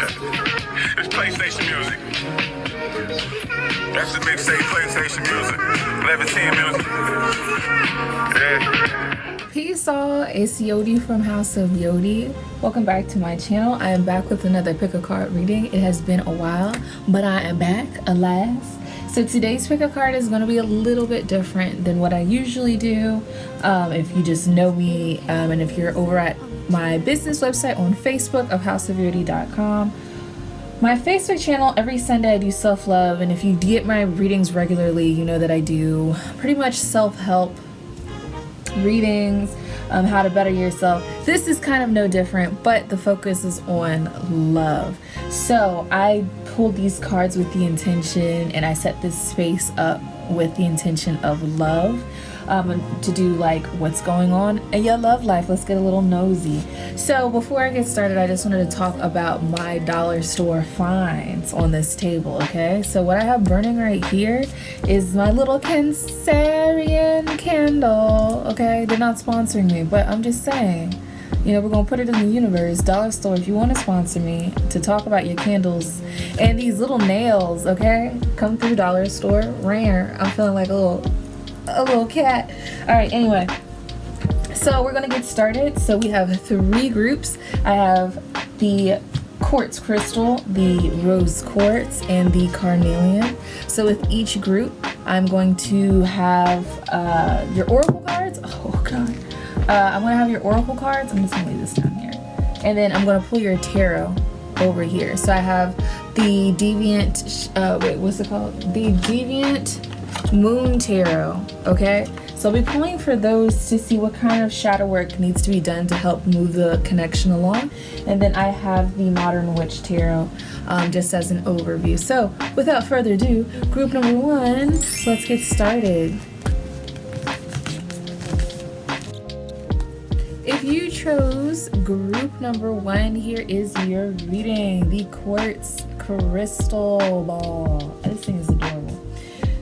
It's PlayStation music. That's the mixtape PlayStation music. 1110 music. Yeah. Peace all, it's Yodi from House of Yodi. Welcome back to my channel. I am back with another pick a card reading. It has been a while, but I am back, alas. So today's pick a card is going to be a little bit different than what I usually do. If you just know me, and if you're over at my business website on Facebook of houseofyodi.com. My Facebook channel, every Sunday I do self-love, and if you get my readings regularly, you know that I do pretty much self-help readings, how to better yourself. This is kind of no different, but the focus is on love. So I pulled these cards with the intention, and I set this space up with the intention of love, to do like what's going on in your love life. Let's get a little nosy. So before I get started, I just wanted to talk about my dollar store finds on this table, okay? So what I have burning right here is my little Cancerian candle, okay? They're not sponsoring me, but I'm just saying, you know, we're gonna put it in the universe. Dollar store, if you want to sponsor me to talk about your candles and these little nails, okay? Come through dollar store. Rare. I'm feeling like a little cat. All right, anyway, so we're gonna get started. So we have 3 groups. I have the quartz crystal, the rose quartz, and the carnelian. So with each group, I'm going to have your oracle cards. Oh god. I'm gonna have your oracle cards. I'm just gonna lay this down here, and then I'm gonna pull your tarot over here. So I have the deviant what's it called, the deviant moon tarot, okay? So I'll be pulling for those to see what kind of shadow work needs to be done to help move the connection along. And then I have the modern witch tarot, just as an overview. So without further ado, group number 1, let's get started. If you chose group number 1, here is your reading, the quartz crystal ball. This thing is adorable.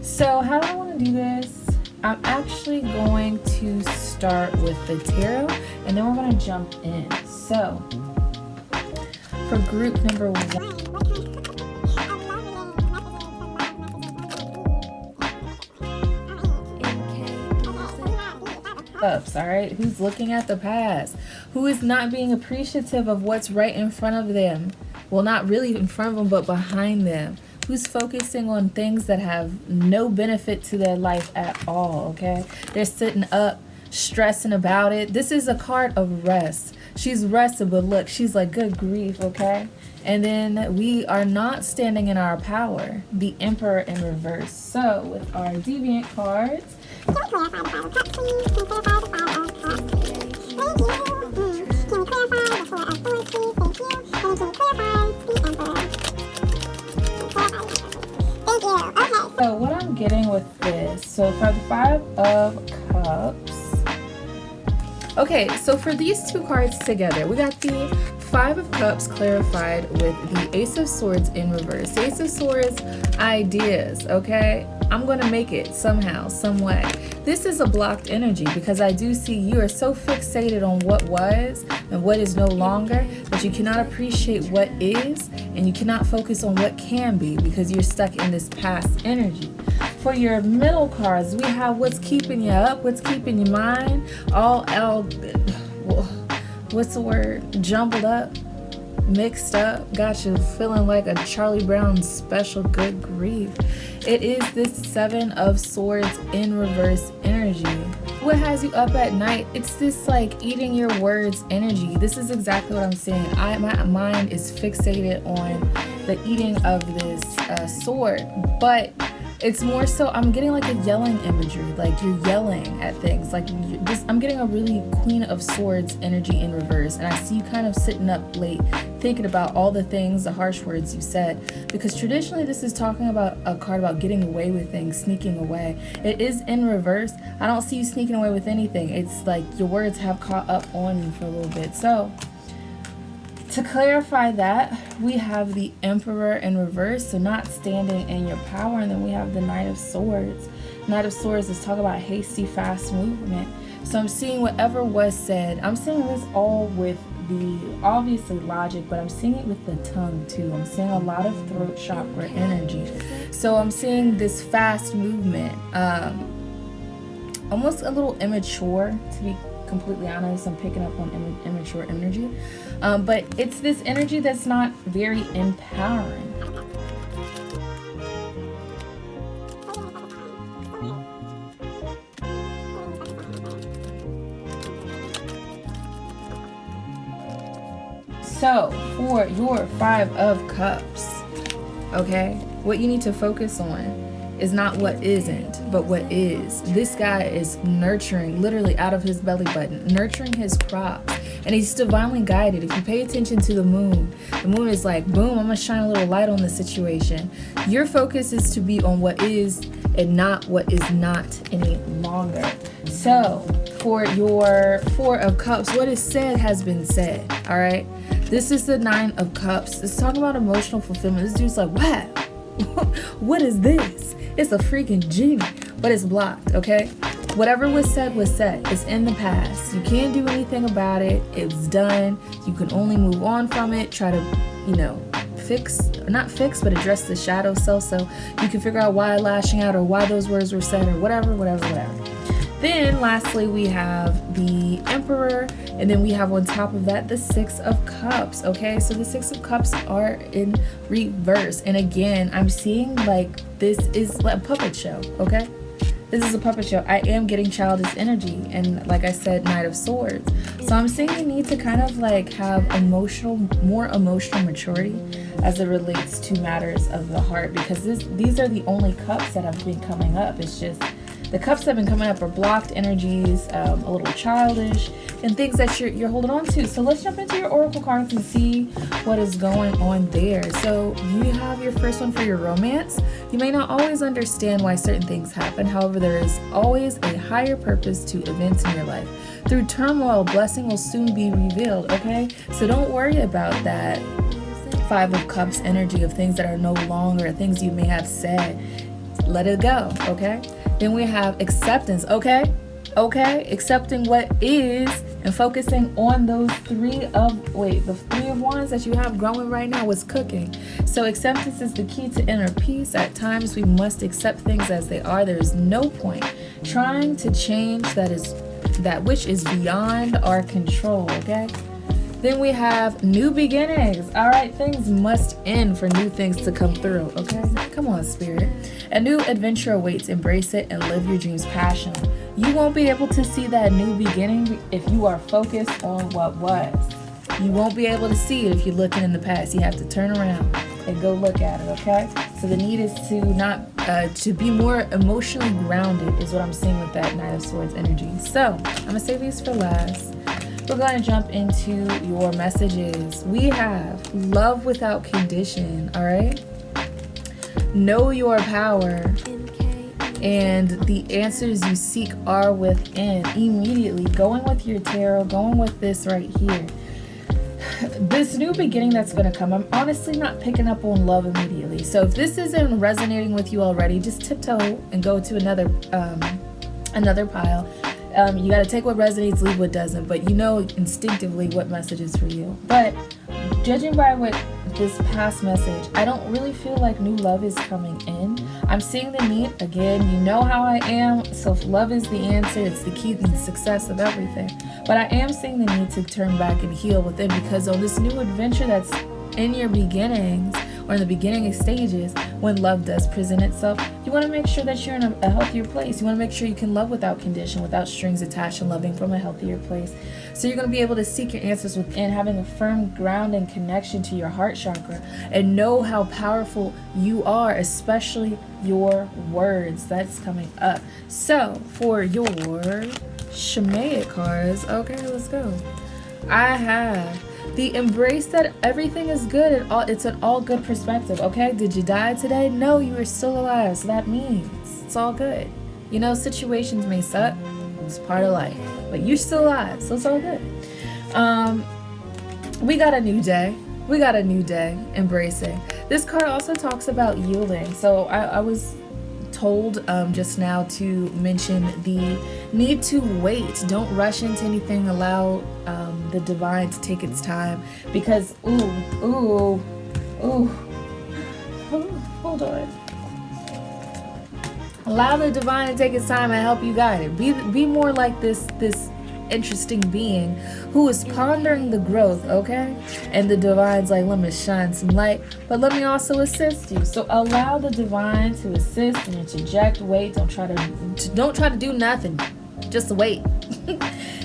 So how do I want to do this? I'm actually going to start with the tarot, and then we're going to jump in. So for group number 1, all right, who's looking at the past, who is not being appreciative of what's right in front of them, well, not really in front of them but behind them, who's focusing on things that have no benefit to their life at all, okay? They're sitting up stressing about it. This is a card of rest. She's rested, but look, she's like, good grief, okay? And then we are not standing in our power, the Emperor in reverse. So with our deviant cards, can you clarify the 5 of Cups, please? Can you clarify the 5 of Cups, please? Thank you. Can you clarify the 4 of Swords, please? Thank you. And then can you clarify the Emperor? Thank you. Okay. So what I'm getting with this, so for the 5 of Cups, okay, so for these 2 cards together, we got the 5 of Cups clarified with the Ace of Swords in reverse. The Ace of Swords, ideas, okay? I'm going to make it somehow, some way. This is a blocked energy because I do see you are so fixated on what was and what is no longer that you cannot appreciate what is, and you cannot focus on what can be because you're stuck in this past energy. For your middle cards, we have what's keeping you up, what's keeping your mind, what's the word? Jumbled up, mixed up, got you feeling like a Charlie Brown special, good grief. It is this 7 of Swords in reverse energy. What has you up at night? It's this like eating your words energy. This is exactly what I'm saying. My mind is fixated on the eating of this sword, but it's more so I'm getting like a yelling imagery, like you're yelling at things, like I'm getting a really Queen of Swords energy in reverse, and I see you kind of sitting up late thinking about all the things, the harsh words you said, because traditionally this is talking about a card about getting away with things, sneaking away. It is in reverse. I don't see you sneaking away with anything. It's like your words have caught up on you for a little bit. So to clarify that, we have the Emperor in reverse, so not standing in your power, and then we have the Knight of Swords. Knight of Swords is talk about hasty, fast movement. So I'm seeing whatever was said. I'm seeing this all with the obviously logic, but I'm seeing it with the tongue too. I'm seeing a lot of throat chakra energy. So I'm seeing this fast movement, almost a little immature, to be completely honest. I'm picking up on immature energy, but it's this energy that's not very empowering. So for your Five of Cups, okay, what you need to focus on is not what isn't, but what is. This guy is nurturing, literally out of his belly button, nurturing his crops, and he's divinely guided. If you pay attention to the moon is like, boom, I'm gonna shine a little light on the situation. Your focus is to be on what is and not what is not any longer. So for your Four of Cups, what is said has been said, all right? This is the Nine of Cups. It's talking about emotional fulfillment. This dude's like, wow, what is this? It's a freaking genie, but it's blocked, okay? Whatever was said was said. It's in the past. You can't do anything about it. It's done. You can only move on from it. Try to, not fix, but address the shadow self, so you can figure out why lashing out or why those words were said or whatever. Then lastly, we have the Emperor, and then we have on top of that the Six of Cups, okay? So the Six of Cups are in reverse. And again, I'm seeing like this is a puppet show, okay? This is a puppet show. I am getting childish energy, and like I said, Knight of Swords. So I'm seeing the need to kind of like have more emotional maturity as it relates to matters of the heart, because these are the only cups that have been coming up. It's just the cups that have been coming up are blocked energies, a little childish, and things that you're holding on to. So let's jump into your oracle cards and see what is going on there. So you have your first one for your romance. You may not always understand why certain things happen. However, there is always a higher purpose to events in your life. Through turmoil, blessing will soon be revealed, okay? So don't worry about that Five of Cups energy of things that are no longer things you may have said. Let it go, okay? Then we have acceptance, okay? Accepting what is and focusing on those the Three of Wands that you have growing right now is cooking. So acceptance is the key to inner peace. At times we must accept things as they are. There is no point trying to change that which is beyond our control, okay? Then we have new beginnings. All right, things must end for new things to come through, okay? Come on, Spirit. A new adventure awaits. Embrace it and live your dreams passionately. You won't be able to see that new beginning if you are focused on what was. You won't be able to see it if you're looking in the past. You have to turn around and go look at it, okay? So the need is to be more emotionally grounded is what I'm seeing with that Knight of Swords energy. So I'm gonna save these for last. We're going to jump into your messages. We have love without condition, all right? Know your power. And the answers you seek are within. Immediately, going with your tarot, going with this right here. This new beginning that's going to come, I'm honestly not picking up on love immediately. So if this isn't resonating with you already, just tiptoe and go to another pile. You got to take what resonates, leave what doesn't, but you know instinctively what message is for you. But judging by what this past message, I don't really feel like new love is coming in. I'm seeing the need. Again, you know how I am. So if love is the answer, it's the key to the success of everything. But I am seeing the need to turn back and heal within, because on this new adventure that's in your beginnings, or in the beginning stages, when love does present itself, you want to make sure that you're in a healthier place. You want to make sure you can love without condition, without strings attached, and loving from a healthier place. So you're going to be able to seek your answers within, having a firm ground and connection to your heart chakra, and know how powerful you are, especially your words. That's coming up. So for your Shamaic cards, okay, let's go. I have the embrace that everything is good. It's an all good perspective, okay? Did you die today? No, you are still alive. So that means it's all good. You know, situations may suck. It's part of life. But you're still alive, so it's all good. We got a new day. Embracing. This card also talks about yielding. So I was told just now to mention the need to wait. Don't rush into anything. Allow the divine to take its time, because ooh, hold on. Allow the divine to take its time and help you guide it. Be more like this interesting being who is pondering the growth, okay? And the divine's like, let me shine some light, but let me also assist you. So allow the divine to assist and interject. Wait, don't try to do nothing. Just wait.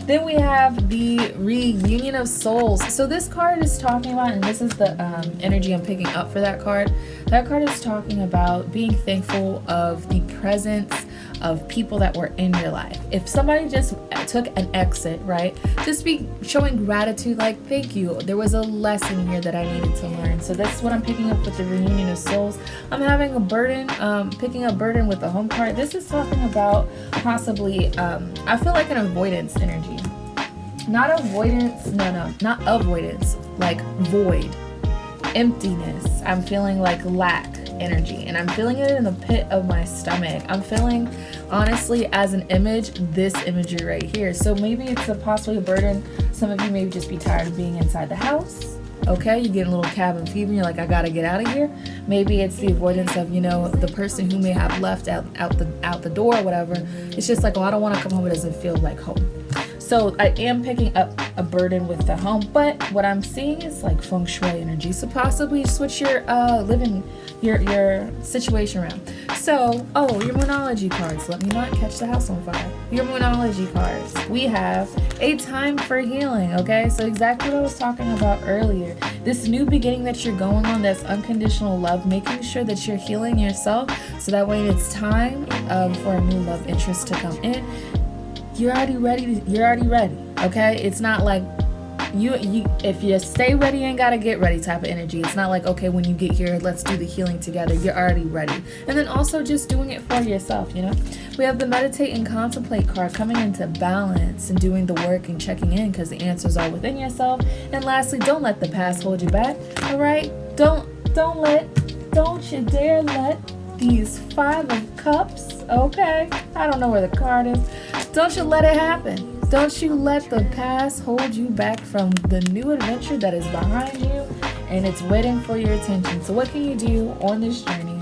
Then we have the reunion of souls. So this card is talking about, and this is the energy I'm picking up for that card. That card is talking about being thankful of the presence of people that were in your life. If somebody just took an exit, right? Just be showing gratitude, like, thank you. There was a lesson here that I needed to learn. So that's what I'm picking up with the reunion of souls. I'm having a burden, picking up burden with the home card. This is talking about possibly, I feel like an avoidance energy. Not avoidance, not avoidance, like void, emptiness. I'm feeling like lack energy, and I'm feeling it in the pit of my stomach. I'm feeling, honestly, as an image, this imagery right here. So maybe it's possibly a burden. Some of you may just be tired of being inside the house. Okay, you get a little cabin fever, you're like, I gotta get out of here. Maybe it's the avoidance of, the person who may have left out the door or whatever. It's just like, oh, I don't want to come home. It doesn't feel like home. So I am picking up a burden with the home, but what I'm seeing is like feng shui energy. So possibly switch your your situation around. So, your Moonology cards. Let me not catch the house on fire. Your Moonology cards. We have a time for healing, okay? So exactly what I was talking about earlier. This new beginning that you're going on, that's unconditional love, making sure that you're healing yourself so that when it's time for a new love interest to come in, you're already ready, okay? It's not like you if you stay ready, you ain't gotta get ready type of energy. It's not like, okay, when you get here, let's do the healing together. You're already ready. And then also just doing it for yourself, We have the meditate and contemplate card coming into balance and doing the work and checking in, because the answers are within yourself. And lastly, don't let the past hold you back, all right? Don't you dare let these 5 of cups, okay? I don't know where the card is. Don't you let it happen. Don't you let the past hold you back from the new adventure that is behind you and it's waiting for your attention. So what can you do on this journey?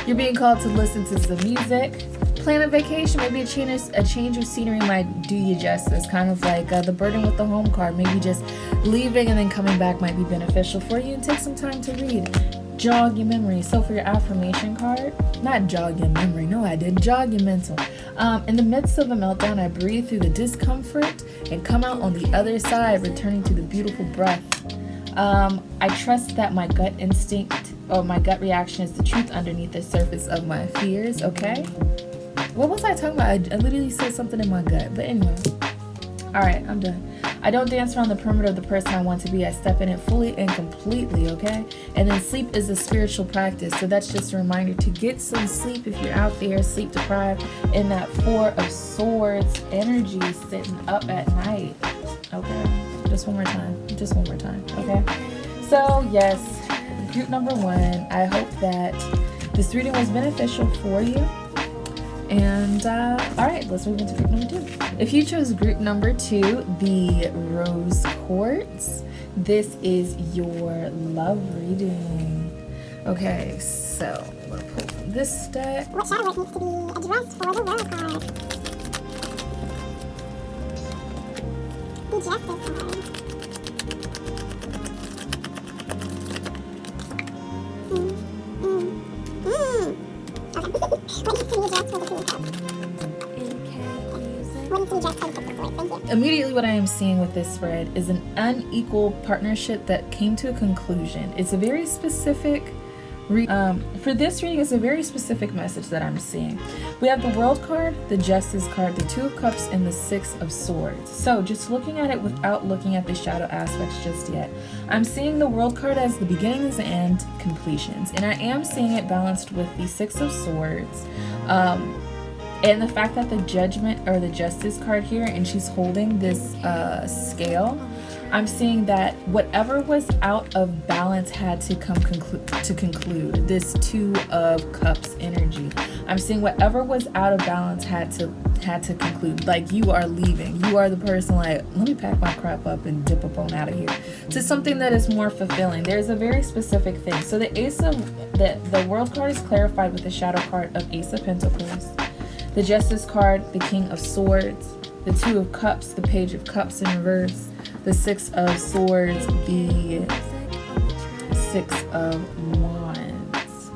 You're being called to listen to some music, plan a vacation. Maybe a change of scenery might do you justice. Kind of like the burden with the home card. Maybe just leaving and then coming back might be beneficial for you, and take some time to read. Jog your memory. So for your affirmation card, not jog your memory, no I didn't, jog your mental. In the midst of a meltdown, I breathe through the discomfort and come out on the other side, returning to the beautiful breath. I trust that my gut instinct or my gut reaction is the truth underneath the surface of my fears, okay? What was I talking about? I literally said something in my gut, but anyway. Alright, I'm done. I don't dance around the perimeter of the person I want to be. I step in it fully and completely, okay? And then sleep is a spiritual practice. So that's just a reminder to get some sleep if you're out there sleep deprived in that 4 of Swords energy, sitting up at night, okay? Just one more time, okay? So, yes, group number 1, I hope that this reading was beneficial for you. And all right, let's move into group number 2. If you chose group number 2, the Rose Quartz, this is your love reading. Okay, so I'm gonna pull from this deck. What shadow work needs to be addressed for the world card? The Justice card. Immediately what I am seeing with this spread is an unequal partnership that came to a conclusion. It's a very specific for this reading, it's a very specific message that I'm seeing. We have the World card, the Justice card, the 2 of Cups, and the 6 of Swords. So just looking at it without looking at the shadow aspects just yet, I'm seeing the World card as the beginnings and completions, and I am seeing it balanced with the 6 of Swords. And the fact that the Judgment or the Justice card here, and she's holding this scale, I'm seeing that whatever was out of balance had to conclude this Two of Cups energy. I'm seeing whatever was out of balance had to conclude. Like, you are leaving. You are the person like, let me pack my crap up and dip up on out of here to something that is more fulfilling. There's a very specific thing. So the the World card is clarified with the shadow card of Ace of Pentacles, the Justice card, the King of Swords, the Two of Cups, the Page of Cups in reverse, the Six of Swords, the Six of Wands.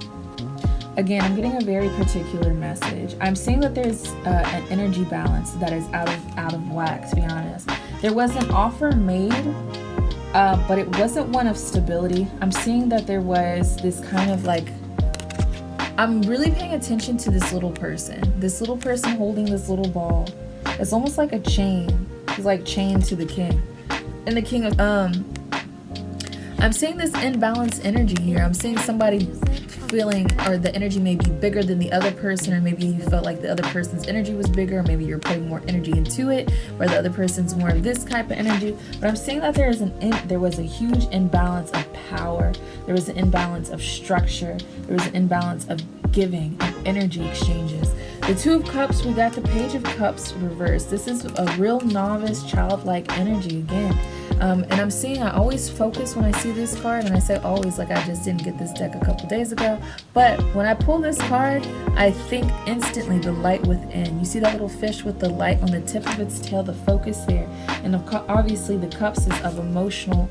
Again, I'm getting a very particular message. I'm seeing that there's an energy balance that is out of whack, to be honest. There was an offer made, but it wasn't one of stability. I'm seeing that there was this kind of like, I'm really paying attention to this little person holding this little ball. It's almost like a chain. He's like chained to the king. And the king of, I'm seeing this imbalanced energy here. I'm seeing somebody feeling, or the energy may be bigger than the other person, or maybe you felt like the other person's energy was bigger, or maybe you're putting more energy into it, where the other person's more of this type of energy. But I'm seeing that there was a huge imbalance of power. There was an imbalance of structure. There was an imbalance of giving and energy exchanges. The Two of Cups, we got the Page of Cups reversed. This is a real novice, childlike energy again. And I'm seeing, I always focus when I see this card, and I say always, like I just didn't get this deck a couple days ago. But when I pull this card, I think instantly the light within. You see that little fish with the light on the tip of its tail, the focus there. And obviously the cups is of emotional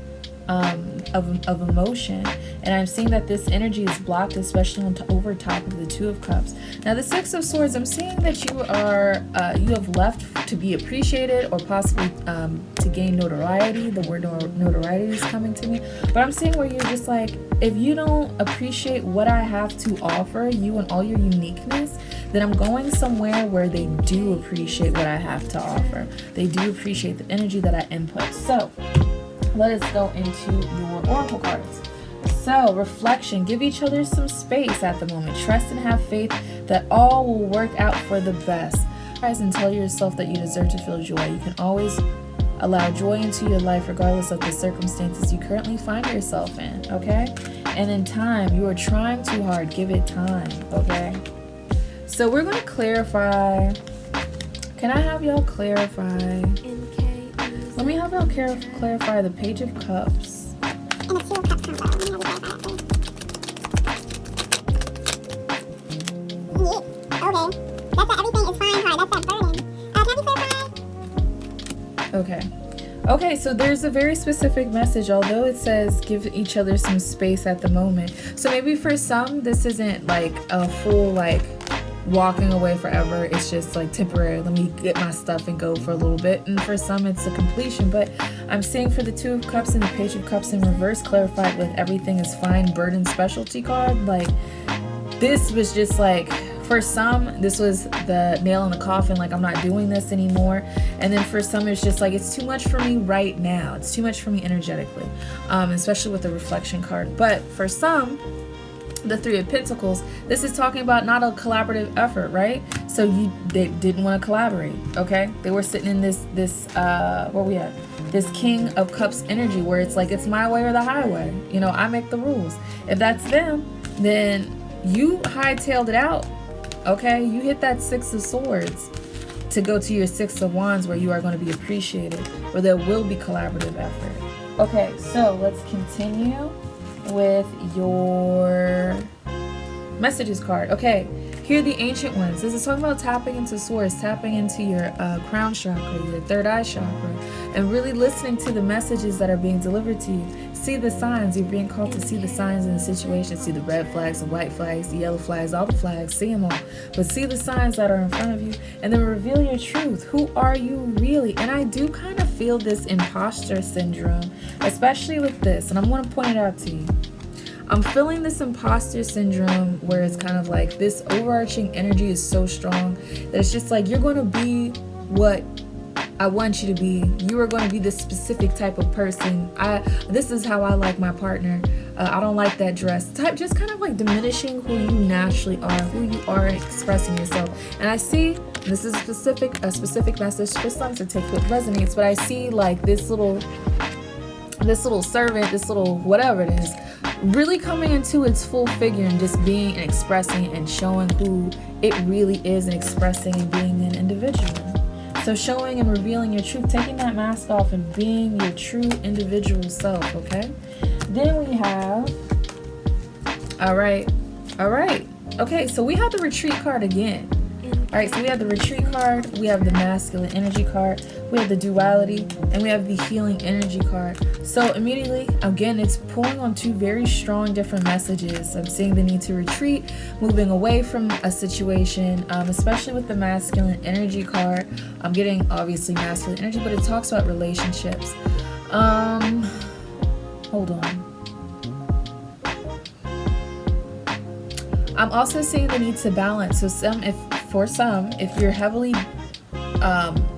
of emotion, and I'm seeing that this energy is blocked, especially over top of the Two of Cups. Now the Six of Swords, I'm seeing that you have left to be appreciated, or possibly to gain notoriety. The word notoriety is coming to me, but I'm seeing where you're just like, if you don't appreciate what I have to offer you and all your uniqueness, then I'm going somewhere where they do appreciate what I have to offer. They do appreciate the energy that I input. So let us go into your oracle cards. So, reflection. Give each other some space at the moment. Trust and have faith that all will work out for the best. Guys, and tell yourself that you deserve to feel joy. You can always allow joy into your life regardless of the circumstances you currently find yourself in, okay? And in time, you are trying too hard. Give it time, okay? So, we're going to clarify. Can I have y'all clarify? Let me have y'all clarify the Page of Cups. And the Two of Cups combo. Let me have you clarify that, please. Yeah. Okay. That's a everything is fine card. That's that burden. Can you clarify? Okay, so there's a very specific message, although it says give each other some space at the moment. So maybe for some, this isn't like a full like walking away forever. It's just like temporary. Let me get my stuff and go for a little bit. And for some, it's a completion. But I'm seeing for the Two of Cups and the Page of Cups in reverse, clarified with everything is fine, burden specialty card. Like, this was just like, for some, this was the nail in the coffin. Like, I'm not doing this anymore. And then for some, it's just like, it's too much for me right now. It's too much for me energetically, especially with the reflection card. But for some, the Three of Pentacles, this is talking about not a collaborative effort, right? So they didn't want to collaborate, okay? They were sitting in this where we at? This King of Cups energy, where it's like, it's my way or the highway. You know, I make the rules. If that's them, then you hightailed it out, okay? You hit that Six of Swords to go to your Six of Wands, where you are going to be appreciated, where there will be collaborative effort. Okay, so let's continue with your messages card. Okay, here are the Ancient Ones. This is talking about tapping into source, tapping into your crown chakra, your third eye chakra, and really listening to the messages that are being delivered to you. See the signs. You're being called to see the signs in the situation. See the red flags, the white flags, the yellow flags, all the flags. See them all. But see the signs that are in front of you, and then reveal your truth. Who are you really? And I do kind of feel this imposter syndrome, especially with this, and I'm going to point it out to you. I'm feeling this imposter syndrome where it's kind of like this overarching energy is so strong that it's just like, you're going to be what I want you to be. You are going to be this specific type of person. This is how I like my partner. I don't like that dress type, just kind of like diminishing who you naturally are, who you are expressing yourself. And I see, this is a specific message for some to take what resonates, but I see like this little this little servant, this little whatever it is, really coming into its full figure and just being and expressing and showing who it really is and expressing and being an individual. So showing and revealing your truth, taking that mask off and being your true individual self, okay? Then we have, all right. Okay, so we have the retreat card again. All right, so we have the retreat card, we have the masculine energy card, we have the duality, and we have the healing energy card. So immediately, again, it's pulling on two very strong different messages. I'm seeing the need to retreat, moving away from a situation, especially with the masculine energy card. I'm getting obviously masculine energy, but it talks about relationships. Hold on. I'm also seeing the need to balance. So if you're heavily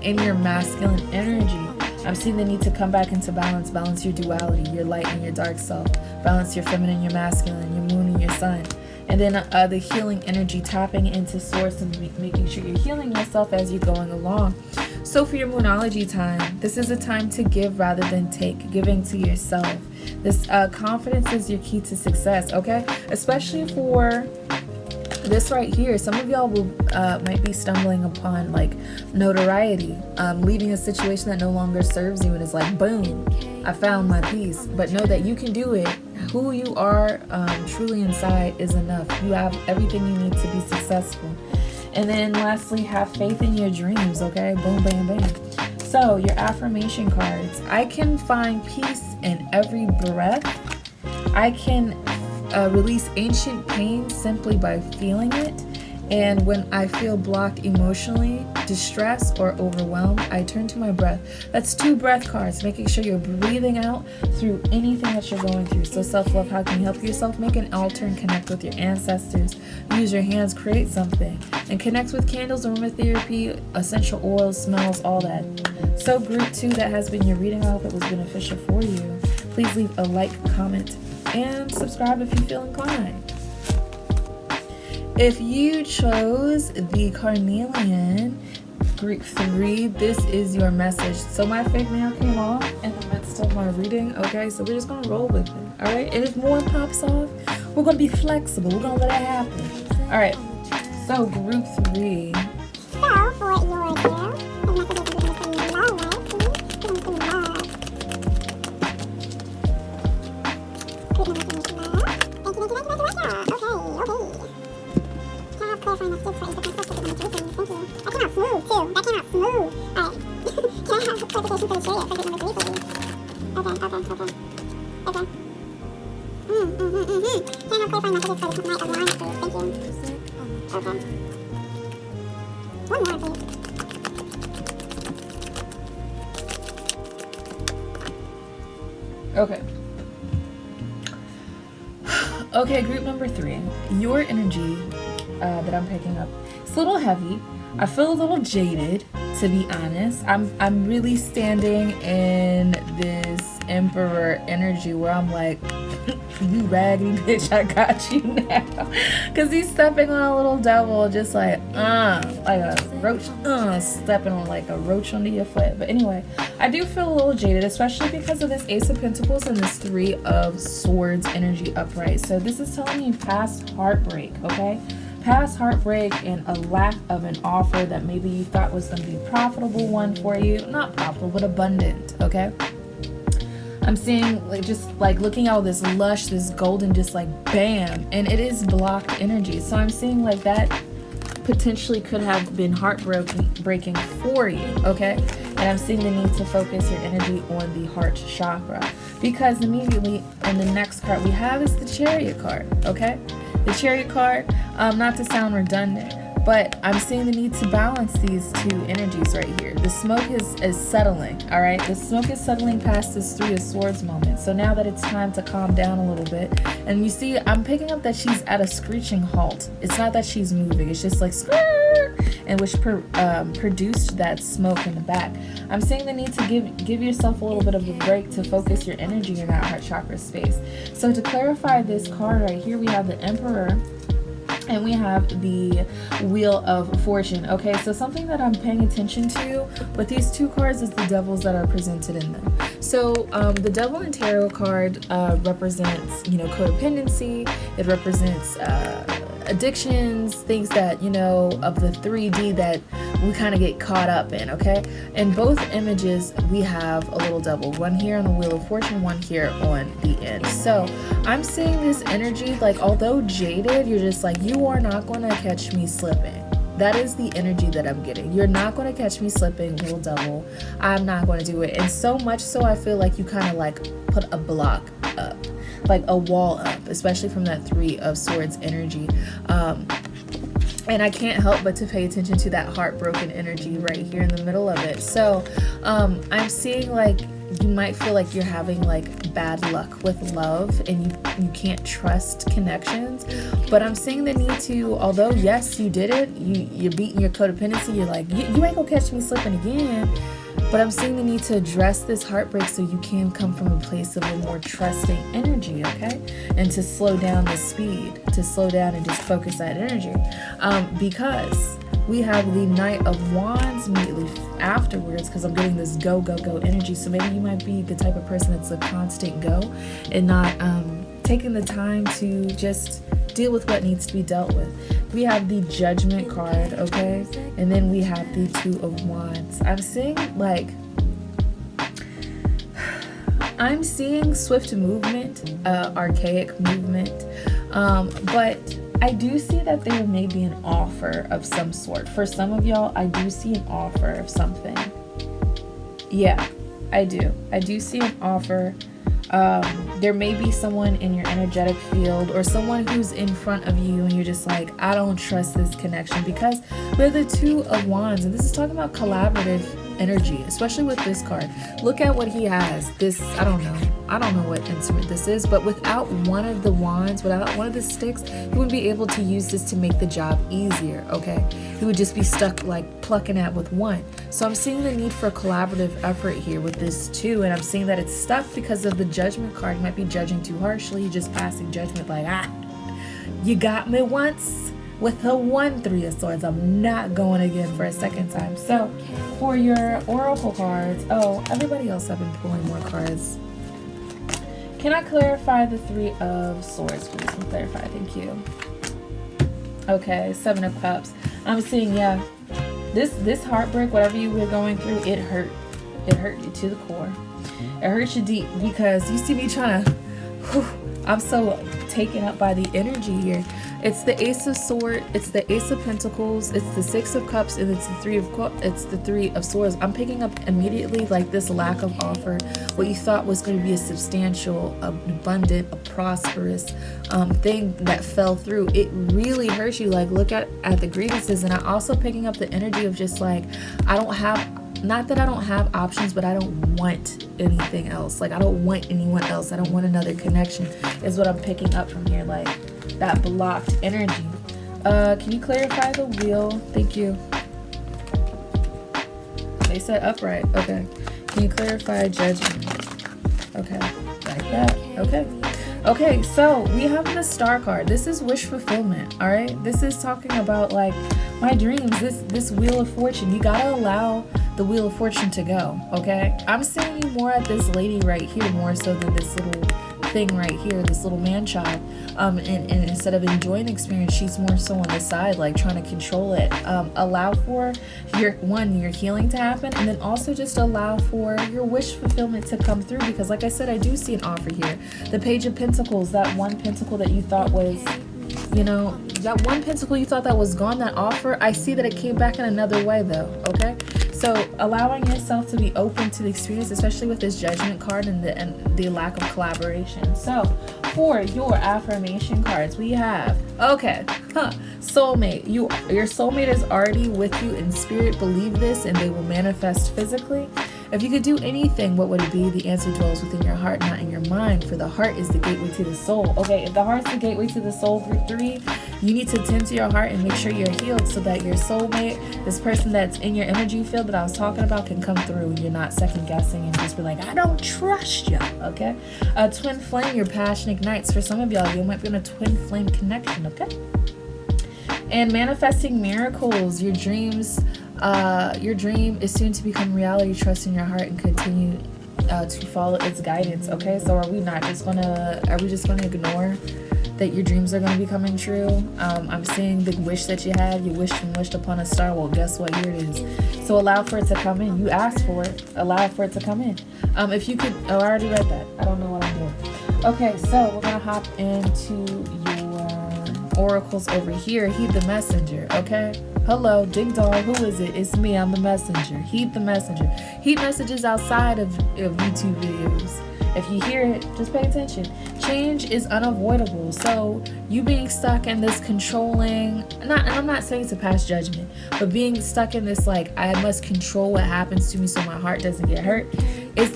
in your masculine energy, I'm seeing the need to come back into balance your duality, your light and your dark self, balance your feminine, your masculine, your moon and your sun. And then the healing energy, tapping into source and making sure you're healing yourself as you're going along. So for your moonology time, this is a time to give rather than take, giving to yourself. This confidence is your key to success, okay? Especially for this right here, some of y'all will might be stumbling upon like notoriety, leaving a situation that no longer serves you and is like, boom, I found my peace. But know that you can do it. Who you are truly inside is enough. You have everything you need to be successful. And then lastly, have faith in your dreams, okay? Boom, bam, bam. So your affirmation cards. I can find peace in every breath. I can release ancient pain simply by feeling it. And when I feel blocked emotionally, distressed, or overwhelmed, I turn to my breath. That's 2 breath cards, making sure you're breathing out through anything that you're going through. So self-love, how can you help yourself? Make an altar and connect with your ancestors. Use your hands, create something. And connect with candles, aromatherapy, essential oils, smells, all that. So group 2, that has been your reading. I hope it was beneficial for you. Please leave a like, comment, and subscribe if you feel inclined. If you chose the Carnelian group 3, this is your message. So my fake nail came off in the midst of my reading, okay? So we're just gonna roll with it, all right? And if more pops off, we're gonna be flexible. We're gonna let it happen. All right, so group 3. So for your deal, the messages are going to send you low, right? Please give them some love. Group number 3 is love. Thank you. Okay. Clarifying messages for each of my sisters. Thank you. That came out smooth, too. Alright. Can I have clarification for the chariot for group number 3, please? Okay. Can I have clarifying messages for the Knight of Wands, please? Thank you. Okay. One more, please. Okay. Okay, group number 3. Your energy that I'm picking up, it's a little heavy. I feel a little jaded, to be honest. I'm really standing in this Emperor energy where I'm like, you raggedy bitch, I got you now. Because he's stepping on a little devil, just like a roach, stepping on like a roach under your foot. But anyway, I do feel a little jaded, especially because of this Ace of Pentacles and this 3 of Swords energy upright. So this is telling me past heartbreak, okay? Past heartbreak and a lack of an offer that maybe you thought was going to be a profitable one for you. Not profitable, but abundant, okay? I'm seeing like looking at all this lush, this golden, just like bam, and it is blocked energy. So I'm seeing like that potentially could have been heartbreaking for you, okay? And I'm seeing the need to focus your energy on the heart chakra, because immediately in the next card we have is the Chariot card, okay? The Chariot card, not to sound redundant, but I'm seeing the need to balance these 2 energies right here. The smoke is settling, all right? The smoke is settling past this 3 of Swords moment. So now that it's time to calm down a little bit, and you see, I'm picking up that she's at a screeching halt. It's not that she's moving, it's just like skrrr, and which produced that smoke in the back. I'm seeing the need to give yourself a little bit of a break to focus your energy in that heart chakra space. So to clarify this card right here, we have the Emperor, and we have the Wheel of Fortune. Okay, so something that I'm paying attention to with these 2 cards is the devils that are presented in them. So the Devil in Tarot card represents, codependency. It represents addictions, things that, of the 3D that we kind of get caught up in, okay? In both images, we have a little devil. One here on the Wheel of Fortune, one here on the end. So I'm seeing this energy, like, although jaded, you're just like, you are not going to catch me slipping. That is the energy that I'm getting. You're not going to catch me slipping, little devil. I'm not going to do it. And so much so, I feel like you kind of like put a block up, like a wall up, especially from that 3 of Swords energy. And I can't help but to pay attention to that heartbroken energy right here in the middle of it. So I'm seeing like you might feel like you're having like bad luck with love and you can't trust connections. But I'm seeing the need to, although yes, you did it, you're beating your codependency, you're like, you ain't gonna catch me slipping again. But I'm seeing the need to address this heartbreak so you can come from a place of a more trusting energy, okay? And to slow down the speed, to slow down and just focus that energy. Because we have the Knight of Wands immediately afterwards, because I'm getting this go, go, go energy. So maybe you might be the type of person that's a constant go and not taking the time to just deal with what needs to be dealt with. We have the Judgment card, okay? And then we have the 2 of Wands. I'm seeing swift movement, archaic movement, but I do see that there may be an offer of some sort. For some of y'all, I do see an offer of something. Yeah, I do. I do see an offer. There may be someone in your energetic field or someone who's in front of you and you're just like, I don't trust this connection, because we're the 2 of Wands and this is talking about collaborative energy, especially with this card. Look at what he has. This, I don't know what instrument this is, but without one of the wands, without one of the sticks, he wouldn't be able to use this to make the job easier, okay? He would just be stuck like plucking at with one. So I'm seeing the need for a collaborative effort here with this 2, and I'm seeing that it's stuck because of the Judgment card. You might be judging too harshly. You're just passing judgment like, you got me once with the 1 3 of Swords. I'm not going again for a second time. So for your oracle cards, everybody else have been pulling more cards. Can I clarify the 3 of Swords, please? Can you clarify? Thank you. Okay, 7 of Cups. I'm seeing, yeah, this heartbreak, whatever you were going through, it hurt. It hurt you to the core. It hurt you deep because you see me trying to, I'm so taken up by the energy here. It's the Ace of Swords, it's the Ace of Pentacles, it's the 6 of Cups, and it's the 3 of Swords. I'm picking up immediately like this lack of offer, what you thought was going to be a substantial, abundant, a prosperous thing that fell through. It really hurts you. Like, look at the grievances. And I'm also picking up the energy of just like, not that I don't have options, but I don't want anything else. Like, I don't want anyone else. I don't want another connection is what I'm picking up from here. Like, that blocked energy. Can you clarify the wheel? Thank you. They said upright. Okay. Can you clarify Judgment? Okay. Like that. Okay. Okay, so we have the Star card. This is wish fulfillment, all right? This is talking about like my dreams, this Wheel of Fortune. You gotta allow the Wheel of Fortune to go, okay? I'm seeing you more at this lady right here more so than this little thing right here, this little man child. And instead of enjoying the experience, she's more so on the side, like trying to control it. Allow for your healing to happen, and then also just allow for your wish fulfillment to come through, because like I said, I do see an offer here. The Page of Pentacles, that one pentacle that you thought was, that one pentacle you thought that was gone, that offer, I see that it came back in another way though, okay? So allowing yourself to be open to the experience, especially with this Judgment card and the lack of collaboration. So for your affirmation cards, we have, soulmate. Your soulmate is already with you in spirit. Believe this and they will manifest physically. If you could do anything, what would it be? The answer dwells within your heart, not in your mind, for the heart is the gateway to the soul. Okay, if the heart's the gateway to the soul through 3, you need to tend to your heart and make sure you're healed so that your soulmate, this person that's in your energy field that I was talking about, can come through and you're not second guessing and just be like, I don't trust you, okay? Twin flame, your passion ignites. For some of y'all, you might be on a twin flame connection, okay? And manifesting miracles, your dreams, your dream is soon to become reality. Trust in your heart and continue to follow its guidance. Okay, so are we just gonna ignore that your dreams are going to be coming true? I'm seeing the wish that you had. You wished and wished upon a star. Well, guess what? Here it is. So allow for it to come in. You asked for it. Allow for it to come in. If you could, I already read that. I don't know what I'm doing. Okay, so we're going to hop into your oracles over here. Heed the messenger, okay? Hello, ding dong, who is it? It's me, I'm the messenger. Heed the messenger. Heed messages outside of YouTube videos. If you hear it, just pay attention. Change is unavoidable. So you being stuck in this controlling, and I'm not saying to pass judgment, but being stuck in this like, I must control what happens to me so my heart doesn't get hurt.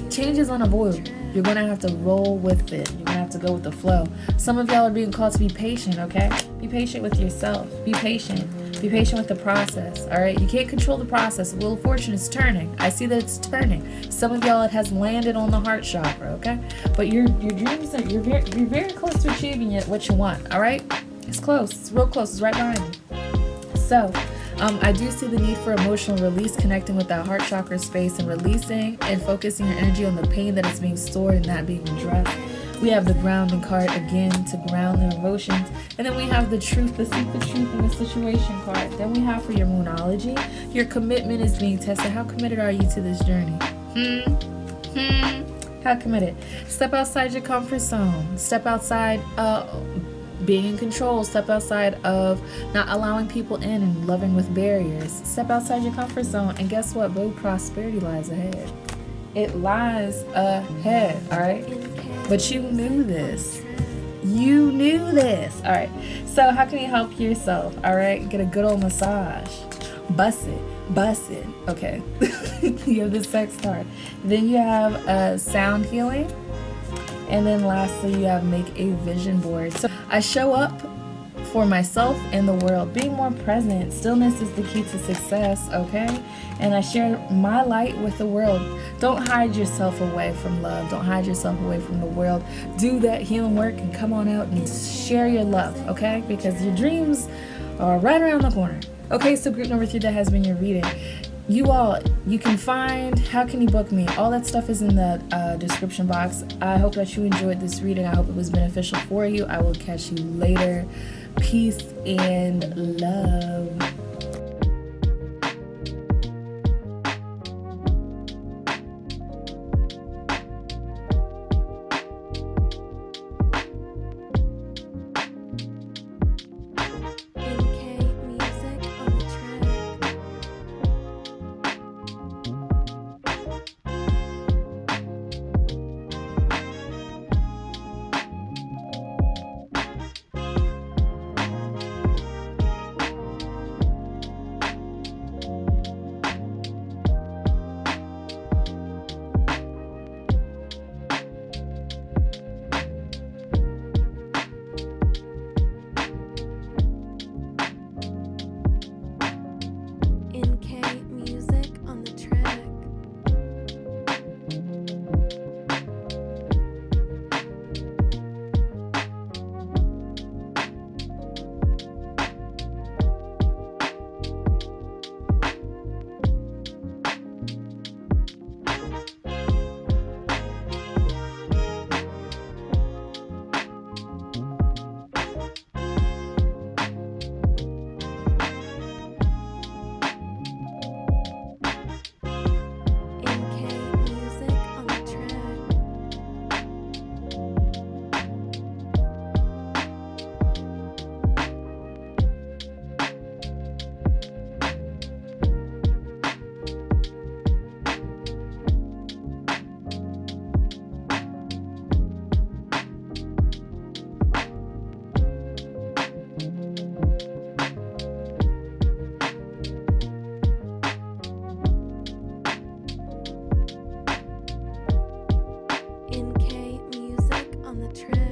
Change is unavoidable. You're gonna have to roll with it. You're gonna have to go with the flow. Some of y'all are being called to be patient, okay? Be patient with yourself. Be patient. Be patient with the process, all right? You can't control the process. The wheel of fortune is turning. I see that it's turning. Some of y'all, it has landed on the heart chakra, okay? But your dreams, you're very close to achieving it, what you want, all right? It's close. It's real close. It's right behind you. So, I do see the need for emotional release, connecting with that heart chakra space and releasing and focusing your energy on the pain that is being stored and not being addressed. We have the grounding card again to ground the emotions. And then we have the truth, seek the truth in the situation card. Then we have for your moonology, your commitment is being tested. How committed are you to this journey? How committed? Step outside your comfort zone. Step outside being in control. Step outside of not allowing people in and loving with barriers. Step outside your comfort zone. And guess what, boo? Prosperity lies ahead. It lies ahead, all right? But you knew this. You knew this. All right. So how can you help yourself? All right. Get a good old massage. Bust it. Okay. You have the sex card. Then you have sound healing. And then lastly, you have make a vision board. So I show up for myself and the world. Being more present. Stillness is the key to success. Okay. And I share my light with the world. Don't hide yourself away from love. Don't hide yourself away from the world. Do that healing work and come on out and share your love, okay? Because your dreams are right around the corner. Okay, so group number 3, that has been your reading. You can find, how can you book me? All that stuff is in the description box. I hope that you enjoyed this reading. I hope it was beneficial for you. I will catch you later. Peace and love. NK music on the track.